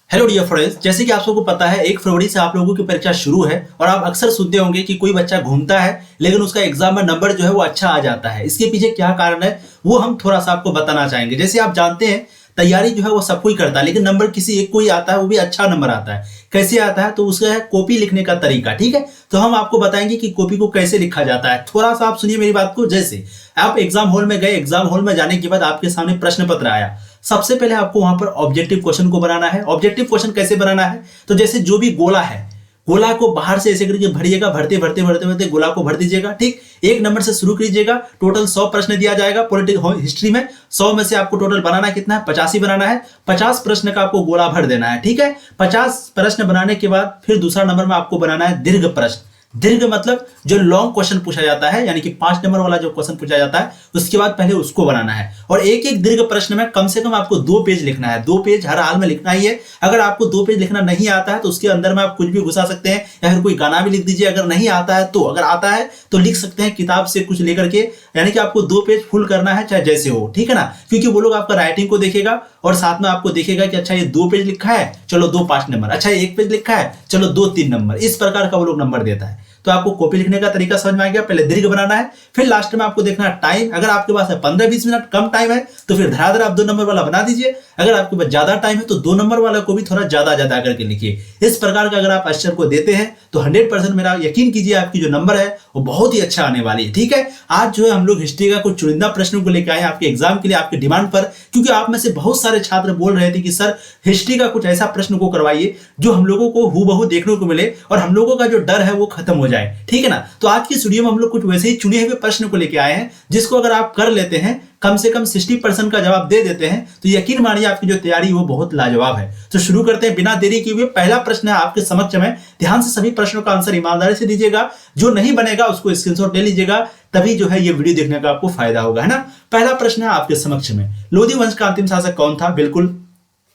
Hello dear friends, जैसे कि आप सबको पता है 1 फरवरी से आप लोगों की परीक्षा शुरू है और आप अक्सर सुनते होंगे कि कोई बच्चा घूमता है लेकिन उसका एग्जाम में नंबर जो है वो अच्छा आ जाता है। इसके पीछे क्या कारण है वो हम थोड़ा सा आपको बताना चाहेंगे। जैसे आप जानते हैं तैयारी जो है वो सब कोई करता है लेकिन नंबर किसी एक को ही आता है, वो भी अच्छा नंबर आता है। कैसे आता है? तो उसका है कॉपी लिखने का तरीका। ठीक है, तो हम आपको बताएंगे कि कॉपी को कैसे लिखा जाता है। थोड़ा सा आप सुनिए मेरी बात को। जैसे आप एग्जाम हॉल में गए, एग्जाम हॉल में जाने के बाद आपके सामने प्रश्न पत्र आया। सबसे पहले आपको वहां पर ऑब्जेक्टिव क्वेश्चन को बनाना है। ऑब्जेक्टिव क्वेश्चन कैसे बनाना है? तो जैसे जो भी गोला है, गोला को बाहर से ऐसे करके भरिएगा, भरते भरते भरते भरते गोला को भर दीजिएगा। ठीक, 1 नंबर से शुरू कीजिएगा। टोटल 100 प्रश्न दिया जाएगा पॉलिटिकल हिस्ट्री में। 100 में से आपको टोटल बनाना कितना है? 85 बनाना है। 50 प्रश्न का आपको गोला भर देना है। ठीक है, 50 प्रश्न बनाने के बाद फिर दूसरा नंबर में आपको बनाना है दीर्घ प्रश्न। दीर्घ मतलब जो लॉन्ग क्वेश्चन पूछा जाता है, यानी कि 5 नंबर वाला जो क्वेश्चन पूछा जाता है उसके बाद पहले उसको बनाना है। और एक एक दीर्घ प्रश्न में कम से कम आपको 2 पेज लिखना है। 2 पेज हर हाल में लिखना ही है। अगर आपको 2 पेज लिखना नहीं आता है तो उसके अंदर में आप कुछ भी घुसा सकते हैं या फिर कोई गाना भी लिख दीजिए। अगर नहीं आता है तो, अगर आता है तो लिख सकते हैं किताब से कुछ लेकर के, यानी कि आपको 2 पेज फुल करना है चाहे जैसे हो। ठीक है ना, क्योंकि वो लोग आपका राइटिंग को देखेगा और साथ में आपको देखेगा कि अच्छा ये 2 पेज लिखा है, चलो 2 5 नंबर। अच्छा 1 पेज लिखा है, चलो 2 3 नंबर। इस प्रकार का वो लोग नंबर देता है। तो आपको कॉपी लिखने का तरीका समझ में आ गया। पहले दीर्घ बनाना है, फिर लास्ट में आपको देखना है टाइम। अगर आपके पास है 15-20 मिनट, कम टाइम है तो फिर धड़ाधड़ आप 2 नंबर वाला बना दीजिए। अगर आपके पास ज्यादा टाइम है तो 2 नंबर वाला को भी थोड़ा ज्यादा ज्यादा करके लिखिए। इस प्रकार का अगर आप अक्षर को देते हैं तो 100% मेरा यकीन कीजिए आपकी जो नंबर है वो बहुत ही अच्छा आने वाली है। ठीक है, आज जो है हम लोग हिस्ट्री का कुछ चुनिंदा प्रश्नों को लेकर आए हैं आपके एग्जाम के लिए, आपके डिमांड पर। क्योंकि आप में से बहुत सारे छात्र बोल रहे थे कि सर हिस्ट्री का कुछ ऐसा प्रश्न को करवाइए जो हम लोगों को हूबहू देखने को मिले और हम लोगों का जो डर है वो खत्म हो जाए। ठीक है ना, तो आज की इस वीडियो में हम लोग कुछ वैसे ही चुने हुए प्रश्न को लेकर आए हैं जिसको अगर आप कर लेते हैं, कम से कम 60% का जवाब दे देते हैं, तो यकीन मानिए आपकी जो तैयारी वो बहुत लाजवाब है। तो शुरू करते हैं बिना देरी किए हुए। पहला प्रश्न है आपके समक्ष में, ध्यान से सभी प्रश्नों का आंसर ईमानदारी से दीजिएगा। जो नहीं बनेगा उसको स्क्रीनशॉट ले लीजिएगा, तभी जो है ये वीडियो देखने का आपको फायदा होगा, है ना। पहला प्रश्न है आपके समक्ष में, लोधी वंश का अंतिम शासक कौन था? बिल्कुल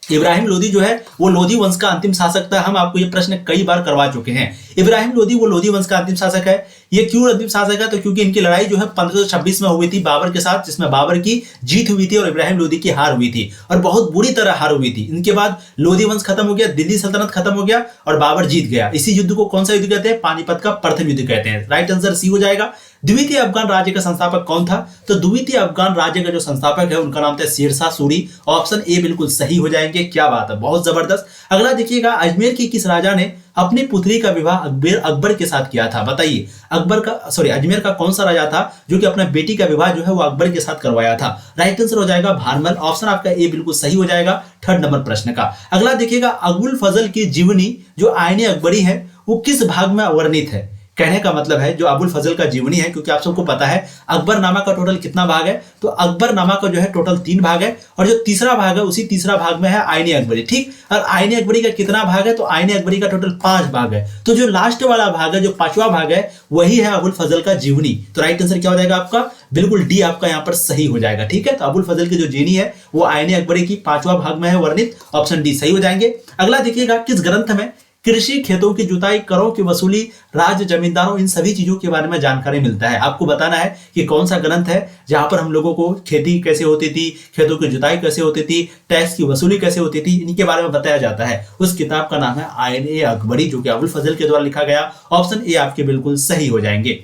इब्राहिम लोधी जो है वो लोधी वंश का अंतिम शासक था। हम आपको ये प्रश्न कई बार करवा चुके हैं। इब्राहिम लोधी वो लोधी वंश का अंतिम शासक है। ये क्यों अंतिम शासक है? तो क्योंकि इनकी लड़ाई जो है 1526 में हुई थी बाबर के साथ, जिसमें बाबर की जीत हुई थी और इब्राहिम लोधी की हार हुई थी, और बहुत बुरी तरह हार हुई थी। इनके बाद लोधी वंश खत्म हो गया, दिल्ली सल्तनत खत्म हो गया और बाबर जीत गया। इसी युद्ध को कौन सा युद्ध कहते हैं? पानीपत का प्रथम युद्ध कहते हैं। राइट आंसर सी हो जाएगा। द्वितीय अफगान राज्य का संस्थापक कौन था? तो द्वितीय अफगान राज्य का जो संस्थापक है उनका नाम था शेरशाह सूरी। ऑप्शन ए बिल्कुल सही हो जाएंगे। क्या बात है, बहुत जबरदस्त। अगला देखिएगा, अजमेर की किस राजा ने अपनी पुत्री का विवाह अकबर के साथ किया था? बताइए, अजमेर का कौन सा राजा था जो कि अपना बेटी का विवाह जो है वो अकबर के साथ करवाया था? राइट आंसर हो जाएगा भारमल। ऑप्शन आपका ए बिल्कुल सही हो जाएगा 3rd नंबर प्रश्न का। अगला देखिएगा, अबुल फजल की जीवनी जो आईने अकबरी है वो किस भाग में वर्णित है? कहने का मतलब है जो अबुल फजल का जीवनी है, क्योंकि आप सबको पता है अकबरनामा का टोटल कितना भाग है, तो अकबरनामा का जो है टोटल 3 भाग है और जो तीसरा भाग है उसी तीसरा भाग में है आईने अकबरी। ठीक, और आईने अकबरी का कितना भाग है? तो आईने अकबरी का टोटल 5 भाग है। तो जो लास्ट वाला भाग है, जो 5वां भाग है, वही है अबुल फजल का जीवनी। तो राइट आंसर क्या हो जाएगा आपका? बिल्कुल डी आपका यहाँ पर सही हो जाएगा। ठीक है, तो अबुल फजल की जो जीवनी है वो आईने अकबरी की 5वां भाग में है वर्णित। ऑप्शन डी सही हो जाएंगे। अगला देखिएगा, किस ग्रंथ में कृषि, खेतों की जुताई, करों की वसूली, राज्य, जमींदारों, इन सभी चीजों के बारे में जानकारी मिलता है? आपको बताना है कि कौन सा ग्रंथ है जहां पर हम लोगों को खेती कैसे होती थी, खेतों की जुताई कैसे होती थी, टैक्स की वसूली कैसे होती थी, इनके बारे में बताया जाता है। उस किताब का नाम है आईने अकबरी, जो कि अबुल फजल के द्वारा लिखा गया। ऑप्शन ए आपके बिल्कुल सही हो जाएंगे।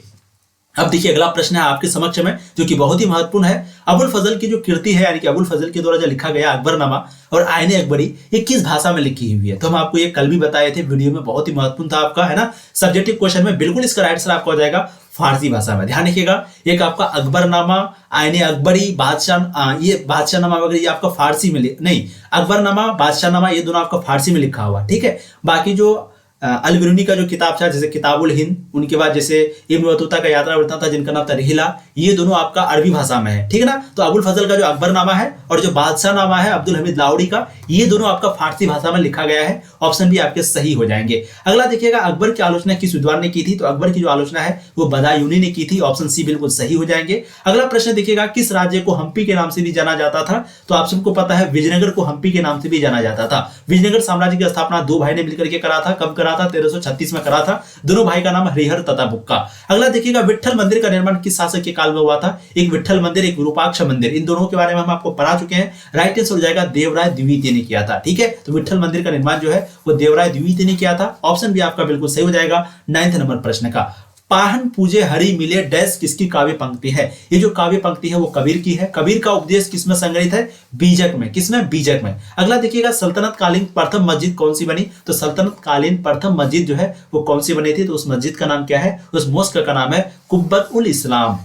अब देखिए अगला प्रश्न है आपके समक्ष में जो कि बहुत ही महत्वपूर्ण है। अबुल फजल की जो कृति है, यानी कि अबुल फजल के द्वारा जो लिखा गया अकबरनामा और आईने अकबरी, ये किस भाषा में लिखी हुई है? तो हम आपको ये कल भी बताए थे वीडियो में, बहुत ही महत्वपूर्ण था आपका, है ना। सब्जेक्टिव क्वेश्चन में बिल्कुल इसका राइट आंसर आपका हो जाएगा फारसी भाषा में। ध्यान रखिएगा, एक आपका अकबरनामा, आईने अकबरी, ये बादशाहनामा वगैरह, ये आपका फारसी में नहीं, अकबरनामा, बादशाहनामा, ये दोनों आपका फारसी में लिखा हुआ। ठीक है, बाकी जो अल-बिरूनी का जो किताब था, जैसे किताबुल हिंद, उनके बाद जैसे इब्न बतूता का यात्रा वृत्तांत था जिनका नाम था रिहिला, ये दोनों आपका अरबी भाषा में है। ठीक है ना, तो अबुल फजल का जो अकबरनामा है और जो बादशाहनामा है अब्दुल हमीद लाहौरी का, ये दोनों आपका फारसी भाषा में लिखा गया है। ऑप्शन भी आपके सही हो जाएंगे। अगला देखिएगा, अकबर की आलोचना किस विद्वान ने की थी? तो अकबर की जो आलोचना है वो बदायूनी ने की थी। ऑप्शन सी बिल्कुल सही हो जाएंगे। अगला प्रश्न देखिएगा, किस राज्य को हम्पी के नाम से भी जाना जाता था? तो आप सबको पता है विजयनगर को हम्पी के नाम से भी जाना जाता था। विजयनगर साम्राज्य की स्थापना 2 भाई ने मिलकर के करा था। कब करा था? 1336 में करा था। दोनों भाई का नाम हरिहर तथा बुक्का। अगला देखिएगा, विट्ठल मंदिर का निर्माण किस शासक के काल काल में हुआ था। एक विट्ठल मंदिर, एक विरूपाक्ष मंदिर, इन दोनों के बारे में हम आपको पढ़ा चुके हैं। राइट आंसर हो जाएगा देवराय द्वितीय ने किया था। ठीक है, तो विट्ठल मंदिर का निर्माण जो है वो देवराय द्वितीय ने किया था। ऑप्शन भी आपका बिल्कुल सही हो जाएगा 9th नंबर प्रश्न का। पाहन पूजे हरि मिले डैश किसकी काव्य पंक्ति है? ये जो काव्य पंक्ति है वो कबीर की है। कबीर का उपदेश किसमें संग्रहित है? बीजक में। किसमें? बीजक में। अगला देखिएगा, सल्तनत कालीन प्रथम मस्जिद कौन सी बनी? तो सल्तनत कालीन प्रथम मस्जिद जो है वो कौन सी बनी थी? तो उस मस्जिद का नाम क्या है? उस मॉस्क का नाम है कुब्बत उल इस्लाम।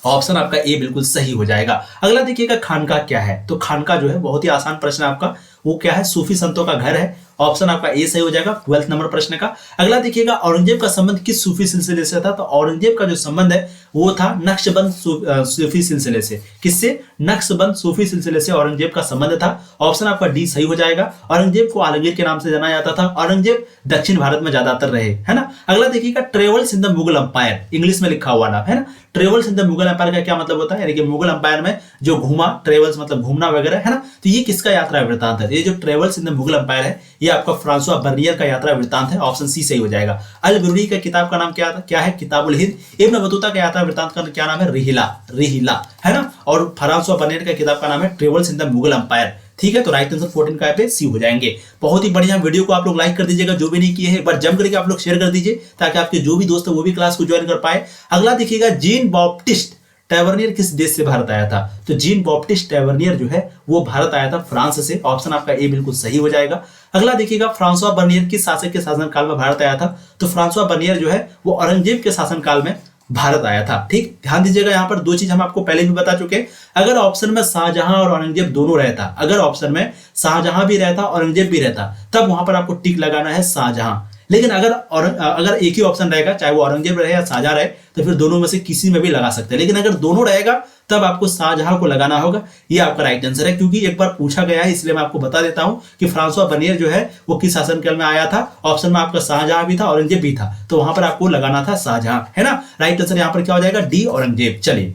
ऑप्शन आपका ए बिल्कुल सही हो जाएगा। अगला देखिएगा, खानका क्या है? तो खानका जो है बहुत ही आसान प्रश्न है आपका, वो क्या है? सूफी संतों का घर है। ऑप्शन आपका ए सही हो जाएगा 12th नंबर प्रश्न का। अगला देखिएगा, औरंगजेब का संबंध किस सूफी सिलसिले से था? तो औरंगजेब का जो संबंध है वो था नक्शबंद सूफी सिलसिले से। किससे? नक्शबंद सूफी सिलसिले से औरंगजेब का संबंध था। ऑप्शन आपका डी सही हो जाएगा। औरंगजेब को आलमगीर के नाम से जाना जाता था। औरंगजेब दक्षिण भारत में ज्यादातर रहे, है ना। अगला देखिएगा, travels in the Mughal umpire, English में लिखा हुआ नाम है ना। Travels in the Mughal umpire का क्या मतलब होता है? यानी कि मुगल अंपायर में जो घूमा, ट्रेवल्स मतलब घूमना वगैरह, है ना। तो ये किसका यात्रा वृत्तांत है? ये जो travels in the Mughal umpire है ये आपका फ्रांसवा बर्नियर का यात्रा वृत्तांत है। ऑप्शन सी सही हो जाएगा। अल बिरूनी का किताब का नाम क्या है? किताबुल हिंद। इब्न बतूता का यात्रा वृत्तांत का क्या नाम है? रिहिला, रिहिला, है ना। और फ्रांसवा बर्नियर का किताब का नाम है travels in the Mughal umpire. ठीक है, तो राइट आंसर 14 का पे सी हो जाएंगे। बहुत ही बढ़िया। वीडियो को आप लोग लाइक कर दीजिएगा, जो भी नहीं किए हैं एक बार जम करके आप लोग शेयर कर दीजिए, ताकि आपके जो भी दोस्त है वो भी क्लास को ज्वाइन कर पाए। अगला देखिएगा, जीन बॉप्टिस्ट टैवर्नियर किस देश से भारत आया था? तो जीन बॉप्टिस्ट टैवर्नियर जो है वो भारत आया था फ्रांस से। ऑप्शन आपका ए बिल्कुल सही हो जाएगा। अगला देखिएगा, फ्रांसवा बर्नियर किस शासक के शासनकाल में भारत आया था? तो फ्रांसवा बर्नियर जो है वो औरंगजेब के शासनकाल में भारत आया था। ठीक, ध्यान दीजिएगा, यहाँ पर दो चीज हम आपको पहले भी बता चुके हैं। अगर ऑप्शन में शाहजहां और औरंगजेब दोनों रहता, अगर ऑप्शन में शाहजहां भी रहता औरंगजेब भी रहता, तब वहां पर आपको टिक लगाना है शाहजहां। लेकिन अगर एक ही ऑप्शन रहेगा, चाहे वो औरंगजेब रहे या शाहजहां रहे, तो फिर दोनों में से किसी में भी लगा सकते हैं। लेकिन अगर दोनों रहेगा तब आपको शाहजहां को लगाना होगा। ये आपका राइट आंसर है, क्योंकि एक बार पूछा गया है, इसलिए मैं आपको बता देता हूं कि फ्रांसवा बर्नियर जो है वो किस शासनकाल में आया था। ऑप्शन में आपका शाहजहां भी था, औरंगजेब भी था, तो वहां पर आपको लगाना था शाहजहां, है ना। राइट आंसर यहां पर क्या हो जाएगा? डी औरंगजेब। चलिए,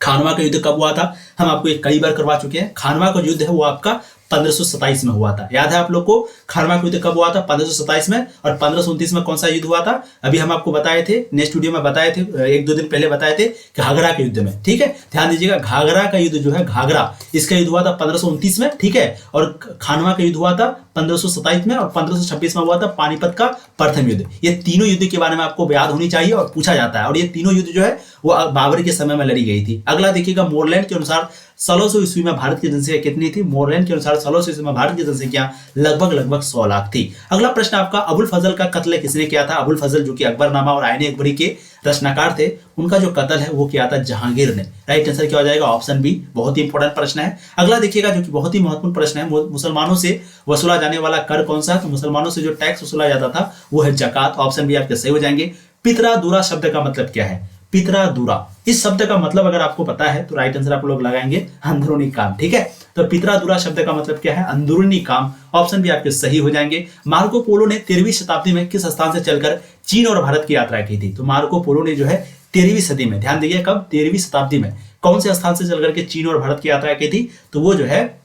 खानवा का युद्ध कब हुआ था? हम आपको एक कई बार करवा चुके हैं। खानवा का युद्ध है वो आपका 1527 में हुआ था। याद है आप लोग को खानवा का युद्ध कब हुआ था? 1527 में। और 1529 में कौन सा युद्ध हुआ था? अभी हम आपको बताए थे, नेक्स्ट वीडियो में बताए थे, 1-2 दिन पहले बताए थे, घाघरा के युद्ध में। ठीक है, ध्यान दीजिएगा, घाघरा का युद्ध जो है, घाघरा, इसका युद्ध हुआ था 1529 में। ठीक है, और खानवा का युद्ध हुआ था 1527 में, और 1526 में हुआ था पानीपत का प्रथम युद्ध। ये तीनों युद्ध के बारे में आपको याद होनी चाहिए और पूछा जाता है। और ये तीनों युद्ध जो है वो बाबर के समय में लड़ी गई थी। अगला देखिएगा, मोरलैंड के अनुसार 1600 ईस्वी में भारत की जनसंख्या कितनी थी? मोरलैंड के अनुसार 1600 ईस्वी में भारत की जनसंख्या लगभग 100 लाख थी। अगला प्रश्न आपका, अबुल फजल का कत्ल किसने किया था? अबुल फजल जो कि अकबरनामा और आईने अकबरी के रचनाकार थे, उनका जो कत्ल है वो किया था जहांगीर ने। राइट आंसर क्या हो जाएगा? Option B. बहुत ही इंपॉर्टेंट प्रश्न है। अगला देखिएगा, जो कि बहुत ही महत्वपूर्ण प्रश्न है, मुसलमानों से वसूला जाने वाला कर कौन सा है? तो मुसलमानों से जो टैक्स वसूला जाता था वो है जकात। ऑप्शन बी आपके सही हो जाएंगे। पितरादूरा शब्द का मतलब क्या है? पितरादूरा, इस शब्द का मतलब अगर आपको पता है तो राइट आंसर आप लोग लगाएंगे अंदरूनी काम। ठीक है, तो पितरादूरा शब्द का मतलब क्या है? अंदरूनी काम। ऑप्शन भी आपके सही हो जाएंगे। मार्को पोलो ने 13वीं शताब्दी में किस स्थान से चलकर चीन और भारत की यात्रा की थी? तो मार्को पोलो ने जो है 13वीं सदी में, ध्यान दीजिए कब? 13वीं शताब्दी में कौन से स्थान से चलकर के चीन और भारत की यात्रा की थी? तो वो जो है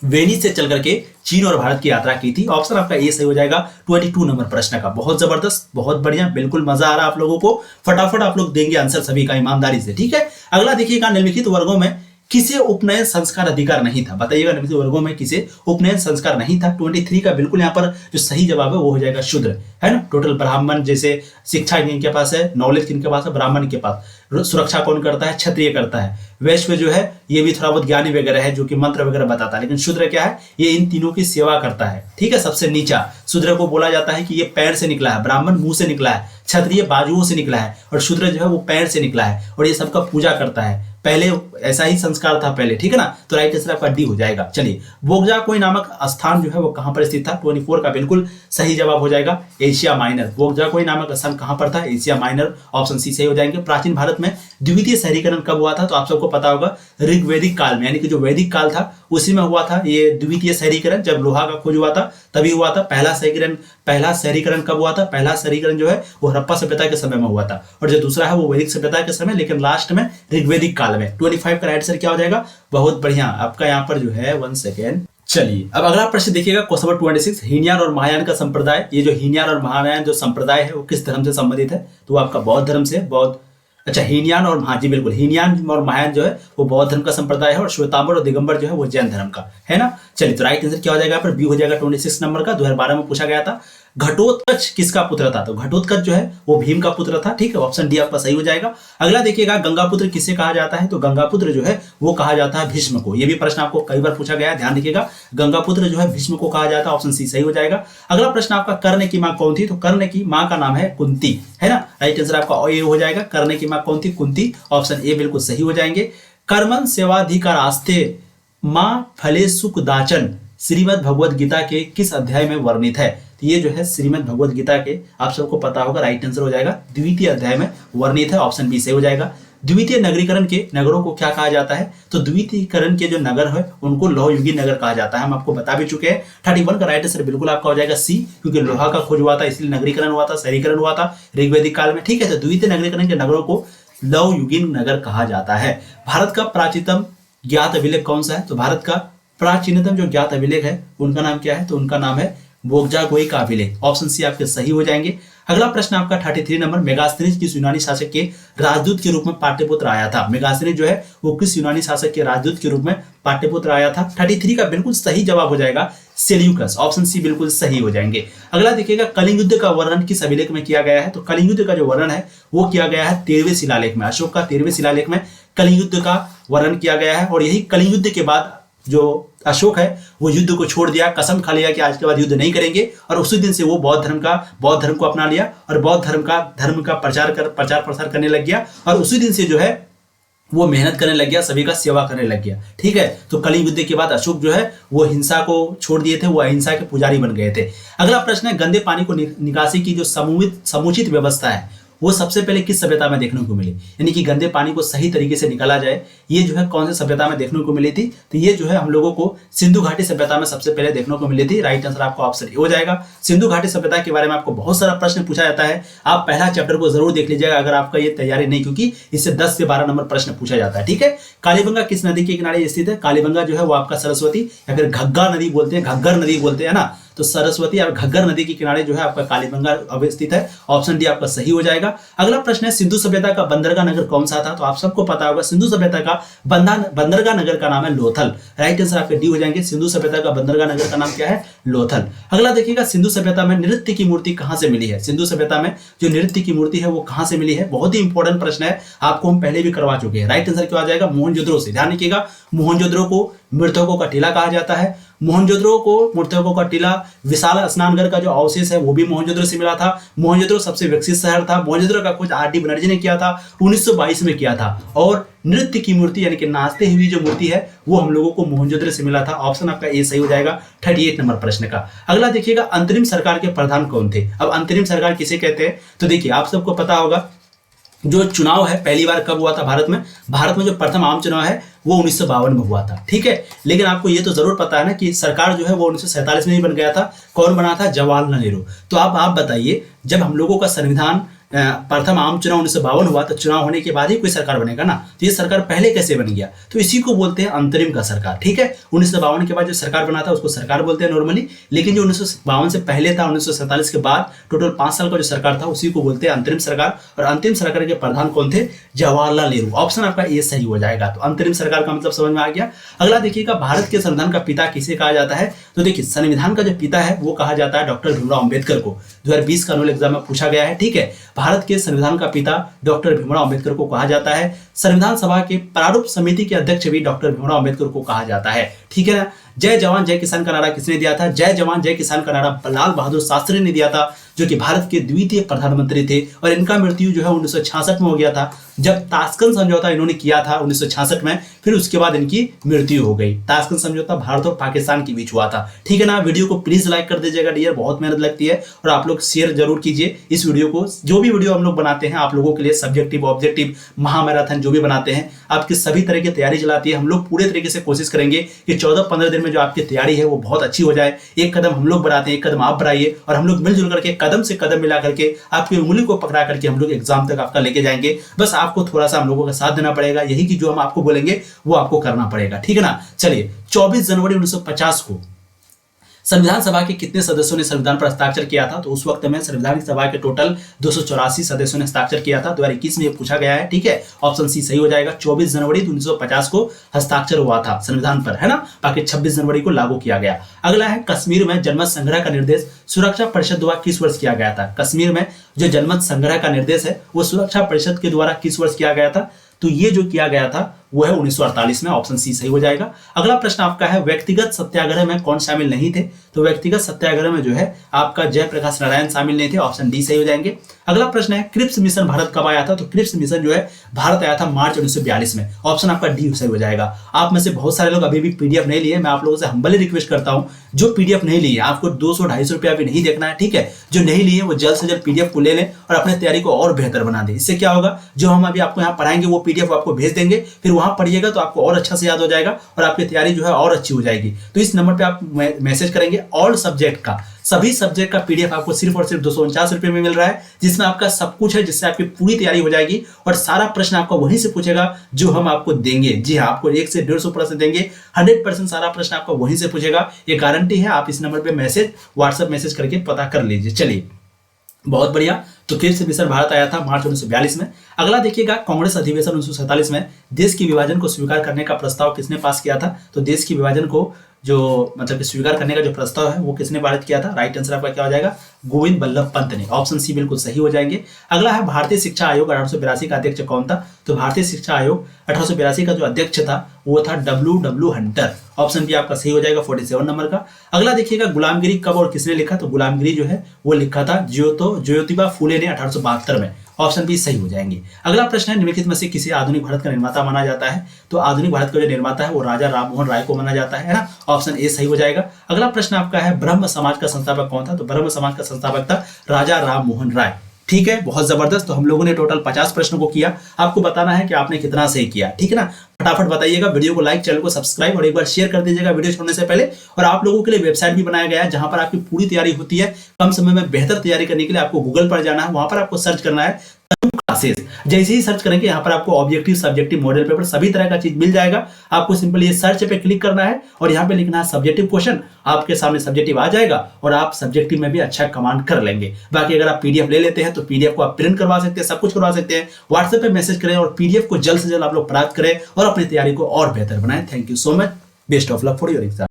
वेनिस से चल करके चीन और भारत की यात्रा की थी। ऑप्शन आपका ए सही हो जाएगा 22 नंबर प्रश्न का। बहुत जबरदस्त, बहुत बढ़िया, बिल्कुल मजा आ रहा है आप लोगों को। फटाफट आप लोग देंगे आंसर सभी का ईमानदारी से। ठीक है, अगला देखिएगा, निम्नलिखित वर्गों में किसे उपनयन संस्कार अधिकार नहीं था? बताइएगा, निम्नलिखित वर्गों में किसे उपनयन संस्कार नहीं था? 23 का बिल्कुल यहाँ पर जो सही जवाब है वो हो जाएगा शूद्र, है ना। टोटल ब्राह्मण, जैसे शिक्षा किनके पास है, नॉलेज किनके पास है? ब्राह्मण के पास। सुरक्षा कौन करता है? क्षत्रिय करता है। वैश्य जो है ये भी थोड़ा बहुत ज्ञानी वगैरह है, जो कि मंत्र वगैरह बताता है। लेकिन शूद्र क्या है? ये इन तीनों की सेवा करता है। ठीक है, सबसे नीचा शूद्र को बोला जाता है कि ये पैर से निकला है, ब्राह्मण मुंह से निकला है, क्षत्रिय बाजुओं से निकला है, और शूद्र जो है वो पैर से निकला है, और ये सबका पूजा करता है। पहले ऐसा ही संस्कार था पहले। ठीक है ना, तो राइट आंसर आपका डी हो जाएगा। चलिए, बोगजाकोई नामक स्थान जो है वो कहां पर स्थित था? 24 का बिल्कुल सही जवाब हो जाएगा एशिया माइनर। बोगजाकोई नामक स्थान कहां पर था? Asia minor. ऑप्शन सी सही हो जाएंगे। प्राचीन भारत में द्वितीय शहरीकरण कब हुआ था? तो आप सबको पता होगा ऋग्वैदिक काल में, यानी कि जो वैदिक काल था उसी में हुआ था ये द्वितीय शहरीकरण। जब लोहा का खोज हुआ था तभी हुआ था। पहला शहरीकरण कब हुआ था? पहला शहरीकरण जो है वो हड़प्पा सभ्यता के समय में हुआ था, और जो दूसरा है वो वैदिक सभ्यता के समय, लेकिन लास्ट में ऋग्वैदिक काल में। 25 का राइट आंसर क्या हो जाएगा? बहुत बढ़िया, आपका यहाँ पर जो है 1 सेकेंड। चलिए, अब अगला प्रश्न देखिएगा, क्वेश्चन नंबर 26। हीनयान और महायान का संप्रदाय, ये जो हीनयान और महायान जो संप्रदाय है वो किस धर्म से संबंधित है? तो आपका बौद्ध धर्म से, बौद्ध अच्छा, हीनयान और हाँ जी बिल्कुल, हीनयान और महायान जो है वो बौद्ध धर्म का संप्रदाय है और श्वेतांबर और दिगंबर जो है वो जैन धर्म का है ना। चलिए, तो राइट आंसर क्या हो जाएगा यहाँ पर, बी हो जाएगा 26 नंबर का, 2012 में पूछा गया था। घटोत्कच किसका पुत्र था, तो घटोत्कच जो है वो भीम का पुत्र था, ठीक है, ऑप्शन डी आपका सही हो जाएगा। अगला देखिएगा, गंगापुत्र किसे कहा जाता है, तो गंगापुत्र जो है वो कहा जाता है भीष्म को। ये भी प्रश्न आपको कई बार पूछा गया है, ध्यान रखिएगा, गंगापुत्र जो है भीष्म को कहा जाता है, ऑप्शन सी सही हो जाएगा। अगला प्रश्न आपका, कर्ण की मां कौन थी, तो कर्ण की मां का नाम है कुंती, है ना। राइट आंसर आपका ए हो जाएगा, कर्ण की मां कौन थी, कुंती, ऑप्शन ए बिल्कुल सही हो जाएंगे। कर्मन सेवाधिकारास्ते मां फलेसुक दाचन श्रीमद् भगवद गीता के किस अध्याय में वर्णित है, तो ये जो है श्रीमद् भगवद गीता के, आप सबको पता होगा, राइट आंसर हो जाएगा द्वितीय अध्याय में वर्णित है, ऑप्शन बी सही हो जाएगा। द्वितीय नगरीकरण के नगरों को क्या कहा जाता है, तो द्वितीयकरण के जो नगर है उनको लौहयुगी नगर कहा जाता है, हम आपको बता भी चुके हैं। 31 का राइट आंसर बिल्कुल आपका हो जाएगा सी, क्योंकि लोहा का खोज हुआ था इसलिए नगरीकरण हुआ था, शहरीकरण हुआ था ऋग्वैदिक काल में, ठीक है। तो द्वितीय नगरीकरण के नगरों को लौहयुगीन नगर कहा जाता है। भारत का प्राचीनतम ज्ञात अभिलेख कौन सा है, तो भारत का प्राचीनतम जो ज्ञात अभिलेख है उनका नाम क्या है, तो उनका नाम है बोगजागोई का अभिलेख, ऑप्शन सी आपके सही हो जाएंगे। अगला प्रश्न आपका 33 नंबर, मेगास्थनीज किस यूनानी शासक के राजदूत के रूप में पाटलिपुत्र आया था, मेगास्थनीज जो है वो किस यूनानी शासक के राजदूत के रूप में पाटलिपुत्र आया था। 33 का बिल्कुल सही जवाब हो जाएगा सेल्यूकस, ऑप्शन सी बिल्कुल सही हो जाएंगे। अगला देखिएगा, कलिंग युद्ध का वर्णन किस अभिलेख में किया गया है, तो कलिंग युद्ध का जो वर्णन है वो किया गया है 13वें शिलालेख में, अशोक का 13वें शिलालेख में कलिंग युद्ध का वर्णन किया गया है। और यही कलिंग युद्ध के बाद जो अशोक है वो युद्ध को छोड़ दिया, कसम खा लिया कि आज के बाद युद्ध नहीं करेंगे, और उसी दिन से वो बौद्ध धर्म को अपना लिया और बौद्ध धर्म का प्रचार प्रसार करने लग गया, और उसी दिन से जो है वो मेहनत करने लग गया, सभी का सेवा करने लग गया, ठीक है। तो कलिंग युद्ध के बाद अशोक जो है वो हिंसा को छोड़ दिए थे, वो अहिंसा के पुजारी बन गए थे। अगला प्रश्न है, गंदे पानी को निकासी की जो समुचित व्यवस्था है वो सबसे पहले किस सभ्यता में देखने को मिली, यानी कि गंदे पानी को सही तरीके से निकाला जाए, ये जो है कौन सी सभ्यता में देखने को मिली थी, तो ये जो है हम लोगों को सिंधु घाटी सभ्यता में सबसे पहले देखने को मिली थी। राइट आंसर आपका ऑप्शन ए हो जाएगा। सिंधु घाटी सभ्यता के बारे में आपको बहुत सारा प्रश्न पूछा जाता है, आप पहला चैप्टर को जरूर देख लीजिएगा अगर आपका ये तैयारी नहीं, क्योंकि इससे 10 से 12 नंबर प्रश्न पूछा जाता है, ठीक है। कालीबंगा किस नदी के किनारे स्थित है, कालीबंगा जो है वो आपका सरस्वती या फिर घग्गा नदी बोलते हैं, घग्गर नदी बोलते हैं ना, तो सरस्वती और घग्गर नदी के किनारे जो है आपका कालीबंगा अवस्थित है, ऑप्शन डी आपका सही हो जाएगा। अगला प्रश्न है, सिंधु सभ्यता का बंदरगाह नगर कौन सा था, तो आप सबको पता होगा सिंधु सभ्यता का बंदरगाह नगर का नाम है लोथल, राइट आंसर आपके डी हो जाएंगे। सिंधु सभ्यता का बंदरगाह नगर का नाम क्या है, लोथल। अगला देखिएगा, सिंधु सभ्यता में नृत्य की मूर्ति कहां से मिली है, सिंधु सभ्यता में जो नृत्य की मूर्ति है वो कहां से मिली है, बहुत ही इंपॉर्टेंट प्रश्न है, आपको हम पहले भी करवा चुके हैं। राइट आंसर क्या आ जाएगा, मोहनजोदड़ो से। ध्यान रखिएगा, मोहनजोदड़ो को मृतकों का टीला कहा जाता है, मोहनजोदड़ो को मृतकों का टीला, विशाल स्नानघर का जो अवशेष है वो भी मोहनजोदड़ो से मिला था। मोहनजोदड़ो सबसे विकसित शहर था। मोहनजोदड़ो का खोज आर डी बनर्जी ने किया था, 1922 में किया था। और नृत्य की मूर्ति यानी कि नाचते हुई जो मूर्ति है वो हम लोगों को मोहनजोदड़ो से मिला था, ऑप्शन आपका ए सही हो जाएगा 38 नंबर प्रश्न का। अगला देखिएगा, अंतरिम सरकार के प्रधान कौन थे, अब अंतरिम सरकार किसे कहते हैं, तो देखिए आप सबको पता होगा जो चुनाव है पहली बार कब हुआ था भारत में जो प्रथम आम चुनाव है वो 1952 में हुआ था, ठीक है। लेकिन आपको ये तो जरूर पता है ना कि सरकार जो है वो 1947 में ही बन गया था, कौन बना था, जवाहरलाल नेहरू। तो आप बताइए, जब हम लोगों का संविधान प्रथम आम चुनाव 1952 हुआ तो चुनाव होने के बाद ही कोई सरकार बनेगा ना, तो ये सरकार पहले कैसे बन गया, तो इसी को बोलते हैं अंतरिम का सरकार, ठीक है। 1952 के बाद जो सरकार बना था उसको सरकार बोलते हैं नॉर्मली, लेकिन जो 1952 से पहले था 1947 के बाद टोटल 5 साल का जो सरकार था उसी को बोलते हैं अंतरिम सरकार। और अंतिम सरकार के प्रधान कौन थे, जवाहरलाल नेहरू, ऑप्शन आपका ये सही हो जाएगा। तो अंतरिम सरकार का मतलब समझ में आ गया। अगला देखिएगा, भारत के संविधान का पिता किसे कहा जाता है, तो देखिए संविधान का जो पिता है वो कहा जाता है डॉक्टर भीमराव अम्बेडकर को, 2020 का एनुअल एग्जाम में पूछा गया है, ठीक है। भारत के संविधान का पिता डॉक्टर भीमराव अम्बेडकर को कहा जाता है। संविधान सभा के प्रारूप समिति के अध्यक्ष भी डॉक्टर भीमराव अम्बेडकर को कहा जाता है, ठीक है ना। जय जवान जय किसान का नारा किसने दिया था, जय जवान जय किसान का नारा लाल बहादुर शास्त्री ने दिया था, जो कि भारत के द्वितीय प्रधानमंत्री थे। और इनका मृत्यु जो है 1966 में हो गया था, जब ताशकंद समझौता इन्होंने किया था 1966 में, फिर उसके बाद इनकी मृत्यु हो गई। ताशकंद समझौता भारत और पाकिस्तान के बीच हुआ था, ठीक है ना। वीडियो को प्लीज लाइक कर दीजिएगा डियर, बहुत मेहनत लगती है, और आप लोग शेयर जरूर कीजिए इस वीडियो को। जो भी वीडियो हम लोग बनाते हैं आप लोगों के लिए, सब्जेक्टिव ऑब्जेक्टिव महामैराथन जो भी बनाते हैं, आपकी सभी तरह की तैयारी चलाती है, हम लोग पूरे तरीके से कोशिश करेंगे कि 14-15 दिन में जो आपकी तैयारी है वो बहुत अच्छी हो जाए। एक कदम हम लोग बढ़ाते हैं, एक कदम आप बढ़ाइए, और हम लोग मिलजुल करके कदम से कदम मिला करके आपकी उंगली को पकड़ा करके हम लोग एग्जाम तक आपका लेके जाएंगे। बस आपको थोड़ा सा हम लोगों का साथ देना पड़ेगा, यही कि जो हम आपको बोलेंगे वो आपको करना पड़ेगा, ठीक है ना। चलिए, 24 जनवरी 1950 को संविधान सभा के कितने सदस्यों ने संविधान पर हस्ताक्षर किया था? तो उस वक्त में संविधान सभा के टोटल 284 सदस्यों ने हस्ताक्षर किया था। 2021 में ये पूछा गया है, ठीक है। ऑप्शन सी सही हो जाएगा। 24 जनवरी 1950 को हस्ताक्षर हुआ था संविधान पर, है ना। बाकी 26 जनवरी को लागू किया गया। अगला है कश्मीर में जनमत संग्रह का निर्देश सुरक्षा परिषद द्वारा किस वर्ष किया गया था? कश्मीर में जो जनमत संग्रह का निर्देश है वो सुरक्षा परिषद के द्वारा किस वर्ष किया गया था? तो ये जो किया गया था वो है 1948 में। ऑप्शन सी सही हो जाएगा। अगला प्रश्न आपका है व्यक्तिगत सत्याग्रह में कौन शामिल नहीं थे? तो व्यक्तिगत सत्याग्रह में जो है आपका जयप्रकाश नारायण शामिल नहीं थे। ऑप्शन डी सही हो जाएंगे। अगला प्रश्न है क्रिप्स मिशन भारत कब आया था? तो क्रिप्स मिशन जो है भारत आया था मार्च 1942 में। ऑप्शन आपका डी सही हो जाएगा। आप में से बहुत सारे लोग अभी भी पीडीएफ नहीं लिए, मैं आप लोगों से हम्बली रिक्वेस्ट करता हूं, जो पीडीएफ नहीं लिए आपको 200-250 रुपया भी नहीं देखना है, ठीक है। जो नहीं लिए वो जल्द से जल्द पीडीएफ को ले लें और अपने तैयारी को और बेहतर बना दें। इससे क्या होगा, जो हम अभी आपको यहाँ पढ़ाएंगे वो पीडीएफ आपको भेज देंगे, फिर वहां पढ़िएगा तो आपको और अच्छा से याद हो जाएगा और आपकी तैयारी जो है और अच्छी हो जाएगी। तो इस नंबर पे आप मैसेज करेंगे। ऑल सब्जेक्ट का, सभी सब्जेक्ट का पीडीएफ आपको सिर्फ और सिर्फ 249 रुपए में मिल रहा है, जिसमें आपका सब कुछ है, जिससे आपकी पूरी तैयारी हो जाएगी और सारा प्रश्न आपका वहीं से पूछेगा जो हम आपको देंगे। जी हाँ, आपको 1 से 150 प्रश्न देंगे। 100% सारा प्रश्न आपका वहीं से पूछेगा, ये गारंटी है। आप इस नंबर पे मैसेज व्हाट्सएप मैसेज करके पता कर लीजिए। चलिए, बहुत बढ़िया। तो क्रिप्स मिशन भारत आया था मार्च 1942 में। अगला देखिएगा कांग्रेस अधिवेशन 1947 में देश के विभाजन को स्वीकार करने का प्रस्ताव किसने पास किया था? तो देश के विभाजन को जो मतलब स्वीकार करने का जो प्रस्ताव है वो किसने पारित किया था? राइट आंसर आपका क्या हो जाएगा? गोविंद बल्लभ पंत ने। ऑप्शन सी बिल्कुल सही हो जाएंगे। अगला है भारतीय शिक्षा आयोग 1882 का अध्यक्ष कौन था? तो भारतीय शिक्षा आयोग 1882 का जो अध्यक्ष था वो था डब्ल्यू हंटर। ऑप्शन बी आपका सही हो जाएगा 47 नंबर का। अगला देखिएगा गुलामगिरी कब और किसने लिखा? तो गुलामगिरी जो है वो लिखा था ज्योतिबा फूले ने 1872 में। ऑप्शन बी सही हो जाएंगे। अगला प्रश्न है निम्नलिखित में से किसे आधुनिक भारत का निर्माता माना जाता है? तो आधुनिक भारत का जो निर्माता है वो राजा राममोहन राय को माना जाता है ना। ऑप्शन ए सही हो जाएगा। अगला प्रश्न आपका है ब्रह्म समाज का संस्थापक कौन था? तो ब्रह्म समाज का संस्थापक था राजा राममोहन राय। ठीक है, बहुत जबरदस्त। तो हम लोगों ने टोटल 50 प्रश्नों को किया। आपको बताना है कि आपने कितना सही किया, ठीक है ना। फटाफट बताइएगा, वीडियो को लाइक, चैनल को सब्सक्राइब और एक बार शेयर कर दीजिएगा वीडियो छोड़ने से पहले। और आप लोगों के लिए वेबसाइट भी बनाया गया है जहां पर आपकी पूरी तैयारी होती है। कम समय में बेहतर तैयारी करने के लिए आपको गूगल पर जाना है, वहां पर आपको सर्च करना है क्लासेस। जैसे ही सर्च करेंगे यहाँ पर आपको ऑब्जेक्टिव, सब्जेक्टिव, मॉडल पेपर सभी तरह का चीज मिल जाएगा। आपको सिंपल ये सर्च पे क्लिक करना है और यहाँ पे लिखना है सब्जेक्टिव क्वेश्चन। आपके सामने सब्जेक्टिव आ जाएगा और आप सब्जेक्टिव में भी अच्छा कमांड कर लेंगे। बाकी अगर आप पीडीएफ ले लेते हैं तो पीडीएफ को आप प्रिंट करवा सकते हैं, सब कुछ करवा सकते हैं। व्हाट्सएप पे मैसेज करें और पीडीएफ को जल्द से जल्द आप लोग प्राप्त करें और अपनी तैयारी को और बेहतर बनाएं। Thank you so much. Best of luck for your exam.